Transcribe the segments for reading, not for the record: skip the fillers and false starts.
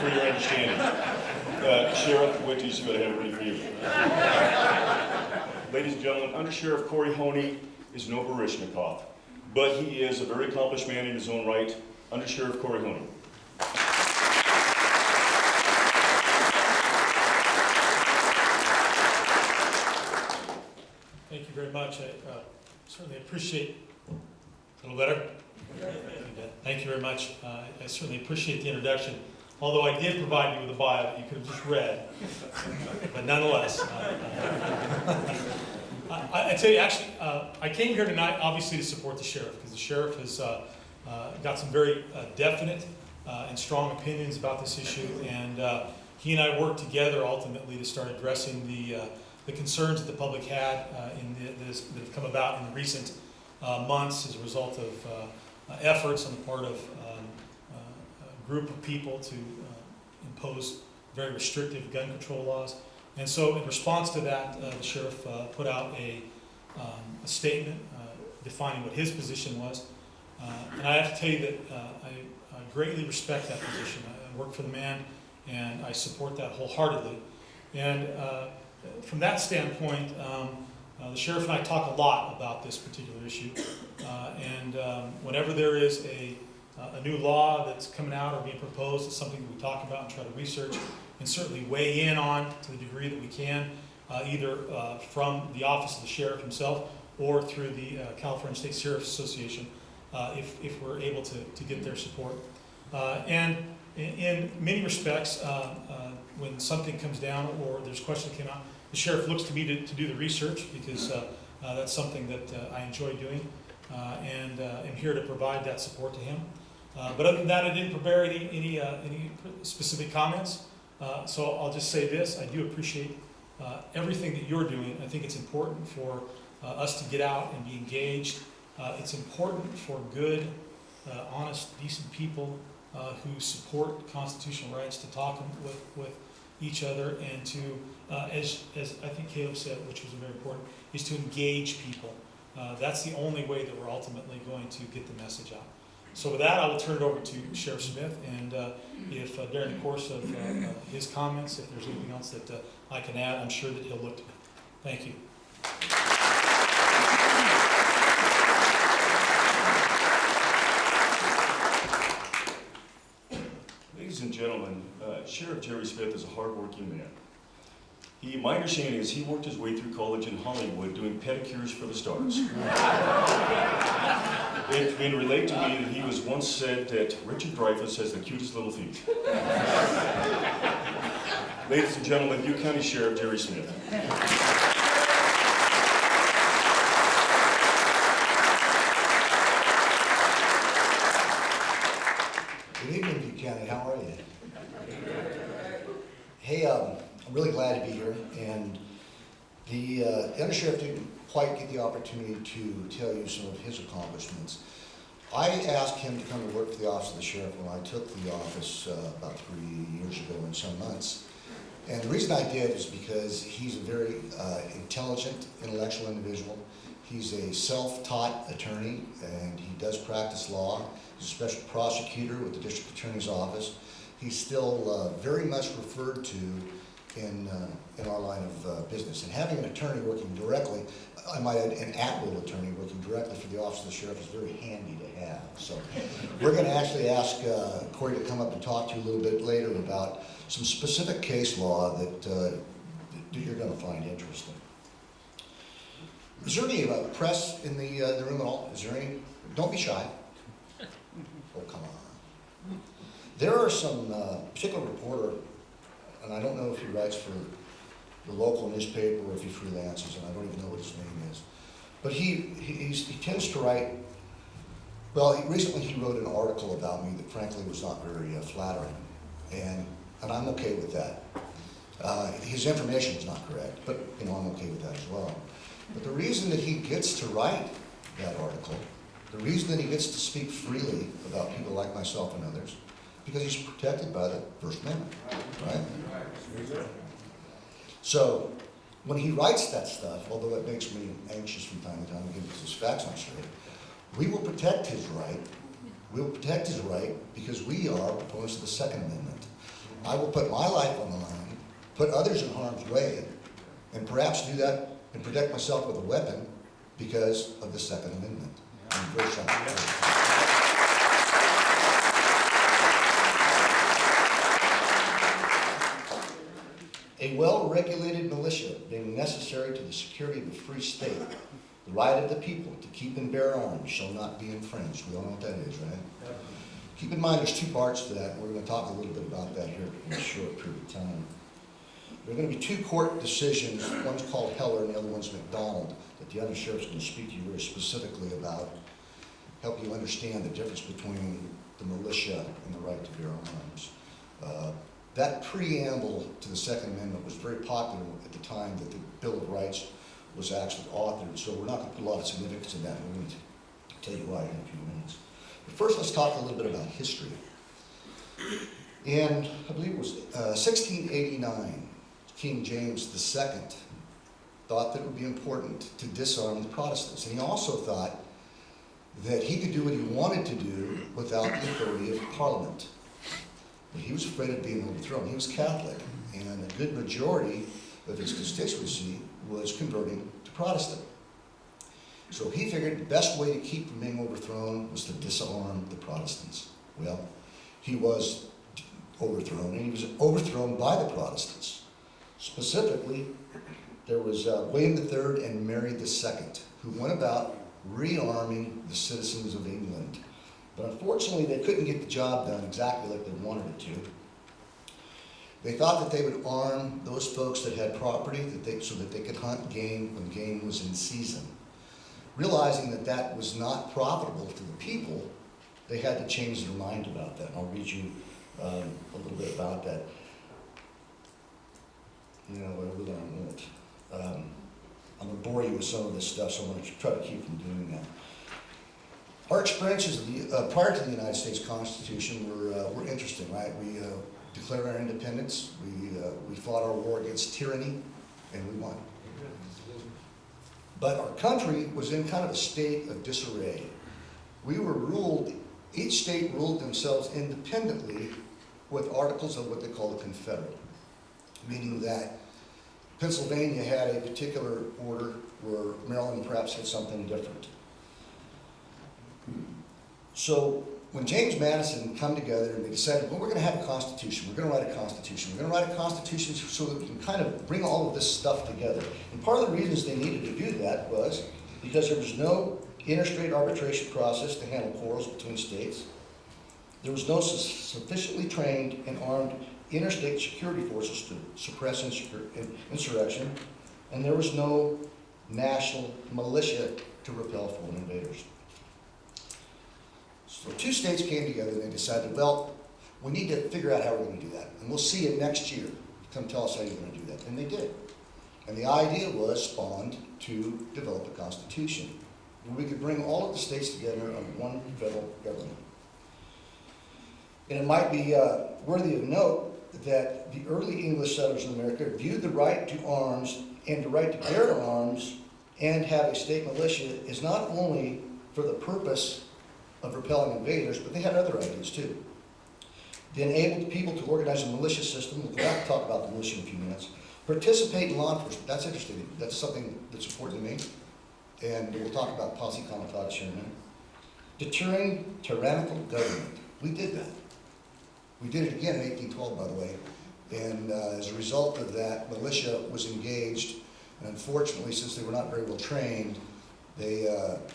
for your understanding. Sheriff, wait till you see what I have ready for you. Ladies and gentlemen, Undersheriff Kory L is no Baryshnikov, but he is a very accomplished man in his own right. Undersheriff Kory L. Thank you very much. I certainly appreciate a little better. Thank you very much. I certainly appreciate the introduction. Although I did provide you with a bio that you could have just read, but nonetheless, I tell you, actually, I came here tonight obviously to support the sheriff, because the sheriff has got some very definite and strong opinions about this issue, and he and I worked together ultimately to start addressing the concerns that the public had that have come about in the recent months as a result of efforts on the part of a group of people to impose very restrictive gun control laws. And so in response to that, the sheriff put out a statement defining what his position was. And I have to tell you that I greatly respect that position. I work for the man, and I support that wholeheartedly. And from that standpoint, the sheriff and I talk a lot about this particular issue. And whenever there is a new law that's coming out or being proposed, it's something that we talk about and try to research and certainly weigh in on to the degree that we can, either from the office of the sheriff himself or through the California State Sheriff's Association, if we're able to get their support. And in many respects, when something comes down or there's a question that came out, the sheriff looks to me to do the research, because that's something that I enjoy doing, and am here to provide that support to him. But other than that, I didn't prepare any specific comments. So I'll just say this: I do appreciate everything that you're doing. I think it's important for us to get out and be engaged. It's important for good, honest, decent people who support constitutional rights to talk with each other, and to, as I think Caleb said, which was very important, is to engage people. That's the only way that we're ultimately going to get the message out. So with that, I will turn it over to Sheriff Smith, and if during the course of his comments, if there's anything else that I can add, I'm sure that he'll look to me. Thank you. Ladies and gentlemen, Sheriff Jerry Smith is a hardworking man. My understanding is he worked his way through college in Hollywood doing pedicures for the stars. It's been relayed to me that he was once said that Richard Dreyfuss has the cutest little feet. Ladies and gentlemen, Butte County Sheriff Jerry Smith. Good evening, Butte County. How are you? Hey, I'm really glad to be here, and the Undersheriff didn't quite get the opportunity to tell you some of his accomplishments. I asked him to come to work for the office of the sheriff when I took the office about 3 years ago in some months. And the reason I did is because he's a very intelligent, intellectual individual. He's a self-taught attorney, and he does practice law. He's a special prosecutor with the district attorney's office. He's still very much referred to in our line of business. And having an attorney working directly, I might add an at-will attorney working directly for the office of the sheriff, is very handy to have. So we're going to actually ask Kory to come up and talk to you a little bit later about some specific case law that you're going to find interesting. Is there any press in the room at all? Is there any? Don't be shy. Oh, come on. There are some particular reporter, and I don't know if he writes for the local newspaper or if he freelances, and I don't even know what his name is. But he tends to write, well, recently he wrote an article about me that frankly was not very flattering, and I'm okay with that. His information is not correct, but I'm okay with that as well. But the reason that he gets to write that article, the reason that he gets to speak freely about people like myself and others, because he's protected by the First Amendment, right? So when he writes that stuff, although it makes me anxious from time to time because his facts aren't straight, we will protect his right. We will protect his right because we are opposed to the Second Amendment. I will put my life on the line, put others in harm's way, and perhaps do that and protect myself with a weapon because of the Second Amendment. I'm very shocked. A well-regulated militia being necessary to the security of a free state, the right of the people to keep and bear arms shall not be infringed. We all know what that is, right? Keep in mind there's two parts to that. We're going to talk a little bit about that here in a short period of time. There are going to be two court decisions. One's called Heller and the other one's McDonald that the Undersheriff's going to speak to you very specifically about, help you understand the difference between the militia and the right to bear arms. That preamble to the Second Amendment was very popular at the time that the Bill of Rights was actually authored, so we're not going to put a lot of significance in that. We're going to tell you why in a few minutes. But first, let's talk a little bit about history. And I believe it was 1689, King James II thought that it would be important to disarm the Protestants. And he also thought that he could do what he wanted to do without the authority of Parliament. But he was afraid of being overthrown. He was Catholic, and a good majority of his constituency was converting to Protestant. So he figured the best way to keep from being overthrown was to disarm the Protestants. Well, he was overthrown, and he was overthrown by the Protestants. Specifically, there was William III and Mary II, who went about rearming the citizens of England. But unfortunately, they couldn't get the job done exactly like they wanted it to. They thought that they would arm those folks that had property so that they could hunt game when game was in season. Realizing that that was not profitable to the people, they had to change their mind about that. I'll read you a little bit about that. You know, I really don't want it. I'm going to bore you with some of this stuff, so I'm going to try to keep from doing that. Our experiences prior to the United States Constitution were interesting, right? We declared our independence, we fought our war against tyranny, and we won. But our country was in kind of a state of disarray. We were ruled, each state ruled themselves independently with articles of what they call the Confederate, meaning that Pennsylvania had a particular order where Maryland perhaps had something different. So when James Madison come together and they decided, well, we're going to have a constitution, we're going to write a constitution, we're going to write a constitution so that we can kind of bring all of this stuff together. And part of the reasons they needed to do that was because there was no interstate arbitration process to handle quarrels between states. There was no sufficiently trained and armed interstate security forces to suppress insurrection, and there was no national militia to repel foreign invaders. So two states came together and they decided, well, we need to figure out how we're going to do that. And we'll see you next year. Come tell us how you're going to do that. And they did. And the idea was spawned to develop a constitution where we could bring all of the states together under one federal government. And it might be worthy of note that the early English settlers in America viewed the right to arms and the right to bear arms and have a state militia is not only for the purpose of repelling invaders, but they had other ideas too. They enabled people to organize a militia system. We'll go back and talk about the militia in a few minutes. Participate in law enforcement. That's interesting. That's something that's important to me. And we'll talk about posse comitatus here in a minute. Deterring tyrannical government. We did that. We did it again in 1812, by the way. And as a result of that, militia was engaged. And unfortunately, since they were not very well trained, they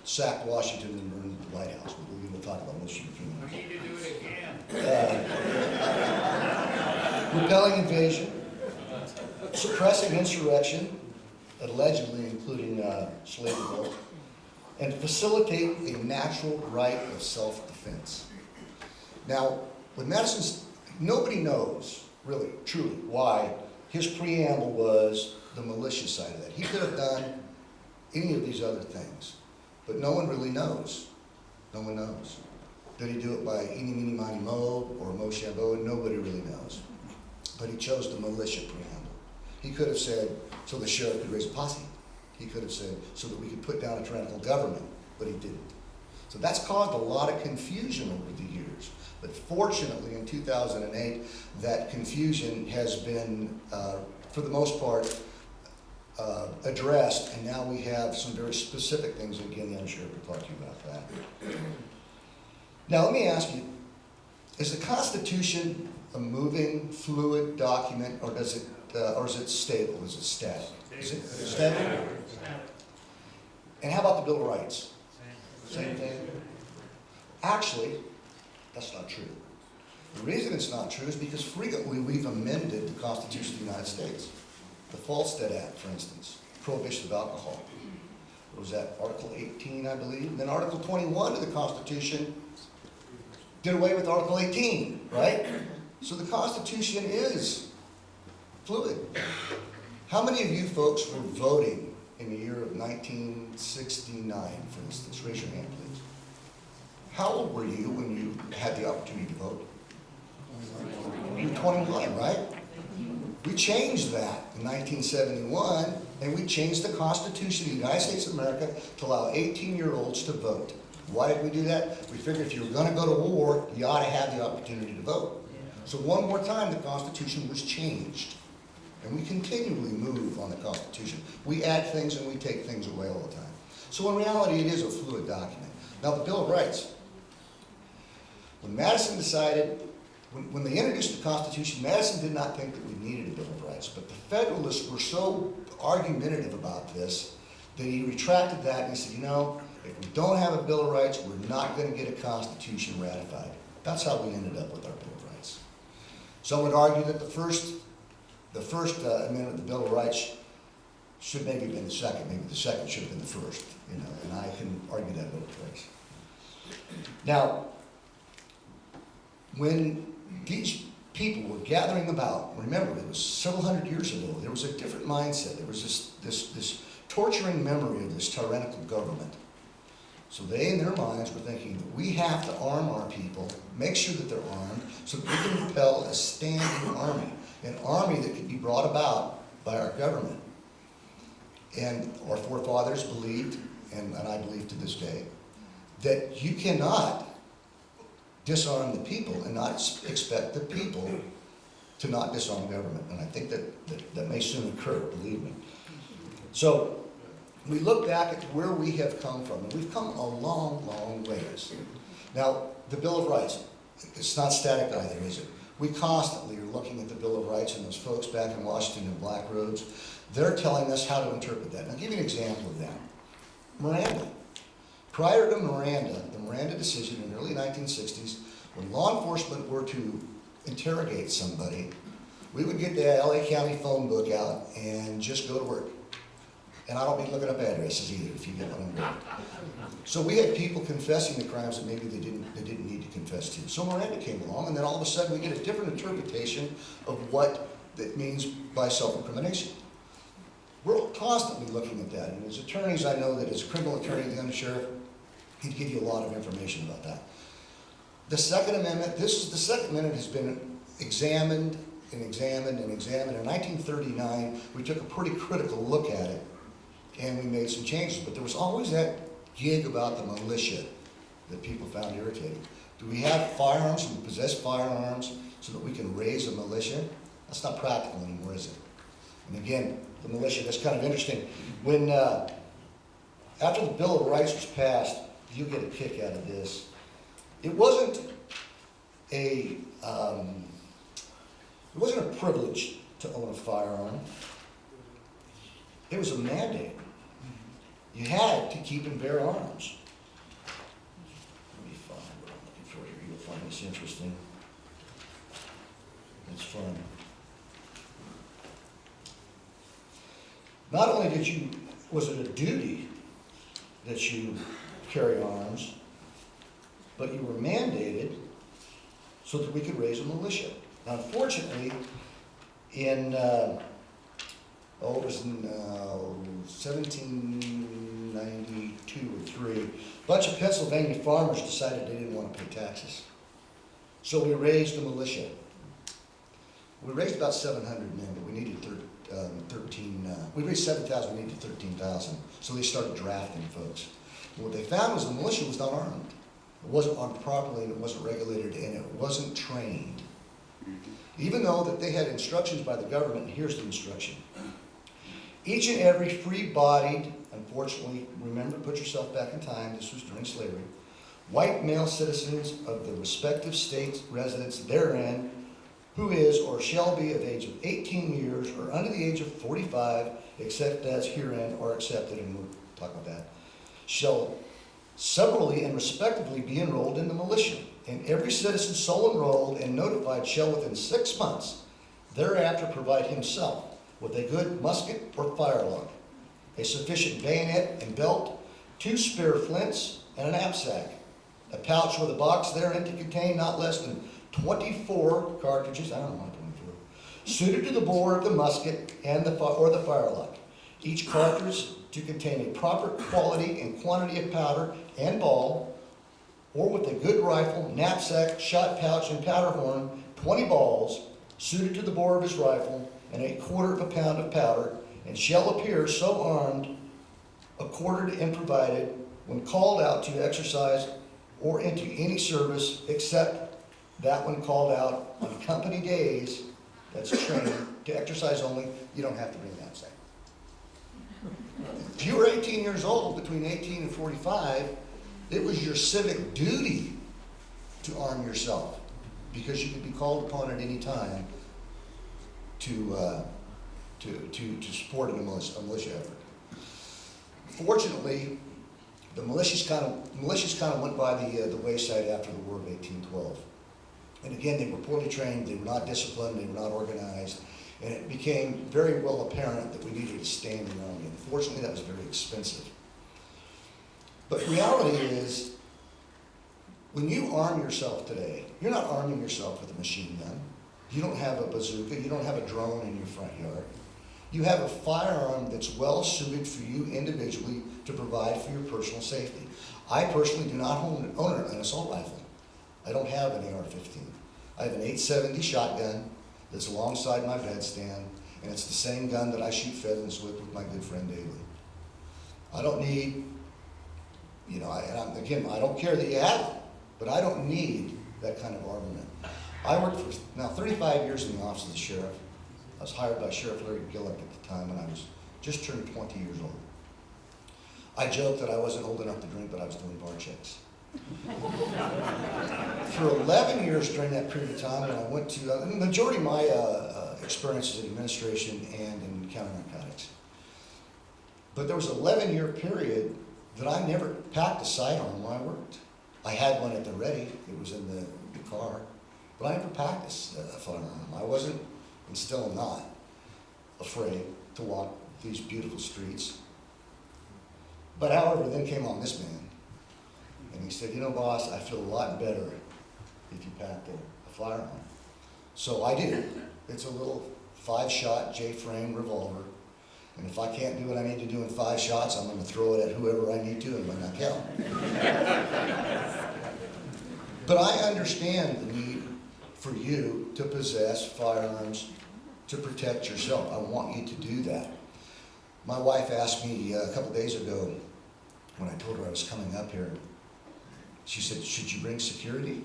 sacked Washington and burned the White House. We'll talk about militia in a few minutes. We need to do it again. Repelling invasion, suppressing insurrection, allegedly including slave revolt, and facilitate a natural right of self-defense. Now, with Madison's, nobody knows, really, truly, why his preamble was the militia side of that. He could have done any of these other things, but no one really knows. No one knows. Did he do it by eeny, meeny, miny, mo, or Moshambo? Nobody really knows. But he chose the militia preamble. He could have said, so the sheriff could raise a posse. He could have said, so that we could put down a tyrannical government, but he didn't. So that's caused a lot of confusion over the years. But fortunately, in 2008, that confusion has been, for the most part, addressed, and now we have some very specific things. Again, the Undersheriff will talk to you about that. Now, let me ask you, is the Constitution a moving, fluid document, or is it stable? Is it static? Is it static? And how about the Bill of Rights? Same thing? Actually, that's not true. The reason it's not true is because frequently we've amended the Constitution of the United States. The Falstead Act, for instance, prohibition of alcohol. What was that, Article 18, I believe? And then Article 21 of the Constitution did away with Article 18, right? So the Constitution is fluid. How many of you folks were voting in the year of 1969, for instance? Raise your hand, please. How old were you when you had the opportunity to vote? You were 21, right? We changed that in 1971, and we changed the Constitution of the United States of America to allow 18-year-olds to vote. Why did we do that? We figured if you were going to go to war, you ought to have the opportunity to vote. So one more time, the Constitution was changed. And we continually move on the Constitution. We add things and we take things away all the time. So in reality, it is a fluid document. Now, the Bill of Rights. When Madison decided, when they introduced the Constitution, Madison did not think that we needed a Bill of Rights. But the Federalists were so argumentative about this that he retracted that and he said, you know, if we don't have a Bill of Rights, we're not going to get a Constitution ratified. That's how we ended up with our Bill of Rights. Some would argue that the first amendment of the Bill of Rights should maybe have been the second. Maybe the second should have been the first, you know, and I can argue that both ways. Now, when these people were gathering about, remember, it was several hundred years ago, there was a different mindset. There was this torturing memory of this tyrannical government. So they, in their minds, were thinking that we have to arm our people, make sure that they're armed, so that we can propel a standing army, an army that could be brought about by our government. And our forefathers believed, and I believe to this day, that you cannot disarm the people and not expect the people to not disarm government. And I think that may soon occur, believe me. So we look back at where we have come from, and we've come a long, long ways. Now, the Bill of Rights, it's not static either, is it? We constantly are looking at the Bill of Rights, and those folks back in Washington in black robes, they're telling us how to interpret that. And I'll give you an example of that. Miranda. Prior to Miranda, the Miranda decision in the early 1960s, when law enforcement were to interrogate somebody, we would get the LA County phone book out and just go to work. And I don't be looking up addresses either, if you get what I'm doing. So we had people confessing the crimes that maybe they didn't need to confess to. So Miranda came along, and then all of a sudden we get a different interpretation of what that means by self-incrimination. We're constantly looking at that. And as attorneys, I know that as a criminal attorney, the Undersheriff, he'd give you a lot of information about that. The Second Amendment, the Second Amendment has been examined and examined and examined. In 1939, we took a pretty critical look at it, and we made some changes. But there was always that gig about the militia that people found irritating. Do we have firearms? Do we possess firearms so that we can raise a militia? That's not practical anymore, is it? And again, the militia, that's kind of interesting. When, after the Bill of Rights was passed, you'll get a kick out of this. It wasn't a privilege to own a firearm. It was a mandate. You had to keep and bear arms. Let me find what I'm looking for here. You'll find this interesting. It's fun. Not only was it a duty that you carry arms, but you were mandated so that we could raise a militia. Now, unfortunately, in, it was in 1792 or 3, a bunch of Pennsylvania farmers decided they didn't want to pay taxes. So we raised a militia. We raised about 700 men, but we needed 13, we raised 7,000, we needed 13,000. So they started drafting folks. And what they found was the militia was not armed. It wasn't armed properly, and it wasn't regulated, and it wasn't trained. Even though that they had instructions by the government, and here's the instruction. Each and every free-bodied, unfortunately, remember, put yourself back in time, this was during slavery, white male citizens of the respective states residents therein, who is or shall be of age of 18 years or under the age of 45, except as herein are accepted, and we'll talk about that, shall severally and respectively be enrolled in the militia. And every citizen so enrolled and notified shall within 6 months thereafter provide himself with a good musket or firelock, a sufficient bayonet and belt, 2 spare flints, and a knapsack, a pouch with a box therein to contain not less than 24 cartridges, I don't know why 24, suited to the bore of the musket and the firelock. Each cartridge to contain a proper quality and quantity of powder and ball, or with a good rifle, knapsack, shot pouch, and powder horn, 20 balls, suited to the bore of his rifle, and 1/4 pound of powder, and shall appear so armed, accorded and provided, when called out to exercise or into any service, except that when called out on company days, that's training, to exercise only, you don't have to bring knapsack. If you were 18 years old, between 18 and 45, it was your civic duty to arm yourself, because you could be called upon at any time to support a militia effort. Fortunately, the militias kind of went by the wayside after the War of 1812. And again, they were poorly trained, they were not disciplined, they were not organized, and it became very well apparent that we needed a standing army. Unfortunately, that was very expensive. But reality is, when you arm yourself today, you're not arming yourself with a machine gun. You don't have a bazooka, you don't have a drone in your front yard. You have a firearm that's well suited for you individually to provide for your personal safety. I personally do not own an assault rifle. I don't have an AR-15. I have an 870 shotgun that's alongside my bedstand, and it's the same gun that I shoot pheasants with my good friend daily. I don't need, I don't care that you have it, but I don't need that kind of armament. I worked for now 35 years in the office of the sheriff. I was hired by Sheriff Larry Gillick at the time when I was just turned 20 years old. I joked that I wasn't old enough to drink, but I was doing bar checks. For 11 years during that period of time, when I went to, the majority of my experiences in administration and in counter narcotics. But there was an 11-year period that I never packed a sidearm where I worked. I had one at the ready, it was in the car, but I never packed a firearm. I wasn't, and still am not, afraid to walk these beautiful streets. But however, then came on this man, and he said, boss, I feel a lot better if you packed a firearm. So I did. It's a little 5-shot J-frame revolver, and if I can't do what I need to do in 5 shots, I'm going to throw it at whoever I need to and when I count. But I understand the need for you to possess firearms to protect yourself. I want you to do that. My wife asked me a couple days ago, when I told her I was coming up here, she said, should you bring security?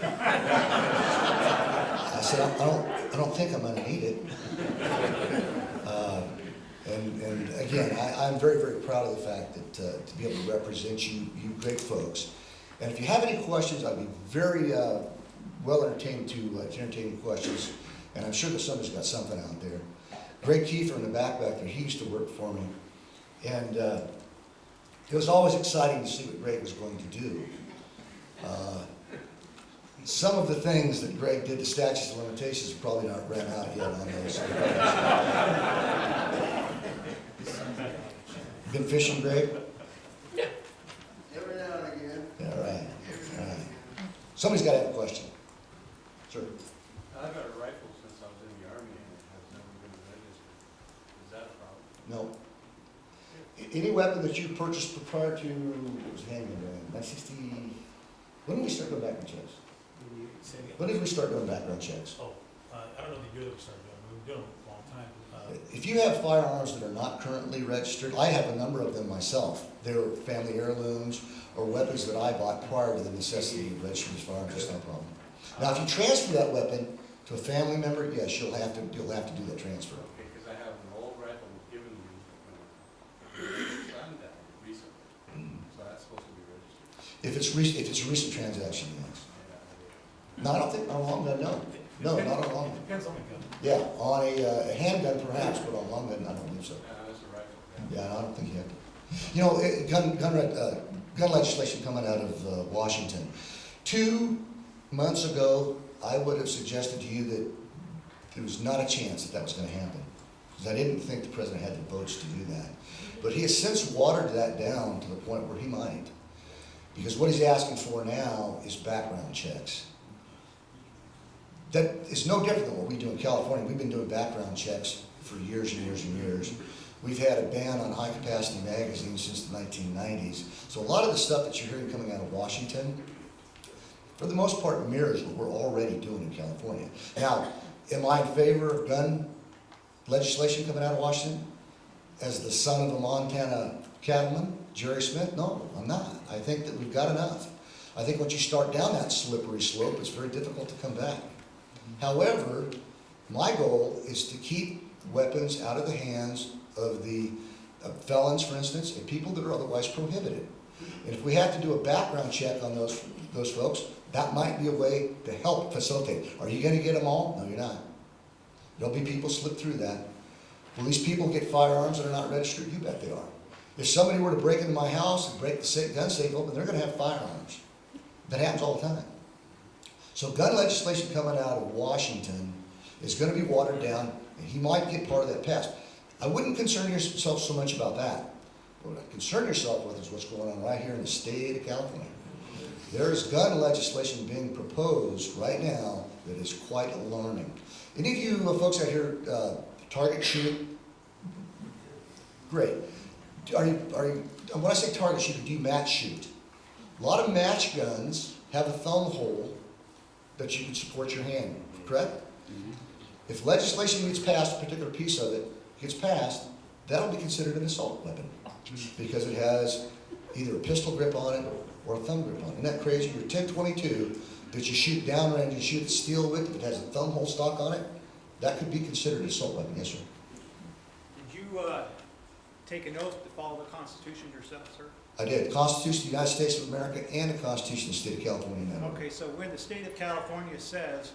I said, I don't think I'm going to need it. And again, I'm very, very proud of the fact that to be able to represent you great folks. And if you have any questions, I'd be very well entertained to entertain your questions. And I'm sure that somebody's got something out there. Greg Kiefer in the back there, he used to work for me. And it was always exciting to see what Greg was going to do. Some of the things that Greg did, the statutes of limitations, have probably not ran out yet on those. Been fishing, Greg? Every now and again. All right. All right. Somebody's got to have a question. Sir? I've got a rifle since I was in the Army and it has never been registered. Is that a problem? No. Any weapon that you purchased prior to, what was handgun, 1960, when did we start doing background checks? When did we start doing background checks? Oh, I don't know the year that we started doing. We been doing it a long time. If you have firearms that are not currently registered, I have a number of them myself. They're family heirlooms or weapons that I bought prior to the necessity of registering as firearms, that's no problem. Now, if you transfer that weapon to a family member, yes, you'll have to do that transfer. Okay, because I have an old rifle given me when my son died recently, so that's supposed to be registered. If it's a recent transaction, yes. Yeah, No, I don't think on a long gun, no. No, not on a long gun. Depends on the gun. Yeah, on a handgun perhaps, but on a long gun, I don't believe so. that's a rifle. Yeah, I don't think you have to. You know, gun legislation coming out of Washington. 2 months ago, I would have suggested to you that there was not a chance that was going to happen, because I didn't think the president had the votes to do that. But he has since watered that down to the point where he might, because what he's asking for now is background checks. That is no different than what we do in California. We've been doing background checks for years and years and years. We've had a ban on high-capacity magazines since the 1990s. So a lot of the stuff that you're hearing coming out of Washington, for the most part, mirrors what we're already doing in California. Now, am I in favor of gun legislation coming out of Washington? As the son of a Montana cattleman, Jerry Smith? No, I'm not. I think that we've got enough. I think once you start down that slippery slope, it's very difficult to come back. However, my goal is to keep weapons out of the hands of the felons, for instance, and people that are otherwise prohibited. And if we have to do a background check on those folks, that might be a way to help facilitate. Are you going to get them all? No, you're not. There'll be people slip through that. Will these people get firearms that are not registered? You bet they are. If somebody were to break into my house and break the gun safe open, they're going to have firearms. That happens all the time. So gun legislation coming out of Washington is going to be watered down, and he might get part of that passed. I wouldn't concern yourself so much about that. What I'd concern yourself with is what's going on right here in the state of California. There is gun legislation being proposed right now that is quite alarming. Any of you folks out here target shoot? Great. When I say target shoot, do you match shoot? A lot of match guns have a thumb hole that you can support your hand, correct? Mm-hmm. If legislation gets passed, a particular piece of it gets passed, that'll be considered an assault weapon because it has either a pistol grip on it or a thumb grip on it. Isn't that crazy? Your 10-22 that you shoot downrange and shoot steel with, if it has a thumb hole stock on it, that could be considered an assault weapon, yes, sir. Did you take an oath to follow the Constitution yourself, sir? I did. The Constitution of the United States of America and the Constitution of the State of California. Okay, so when the state of California says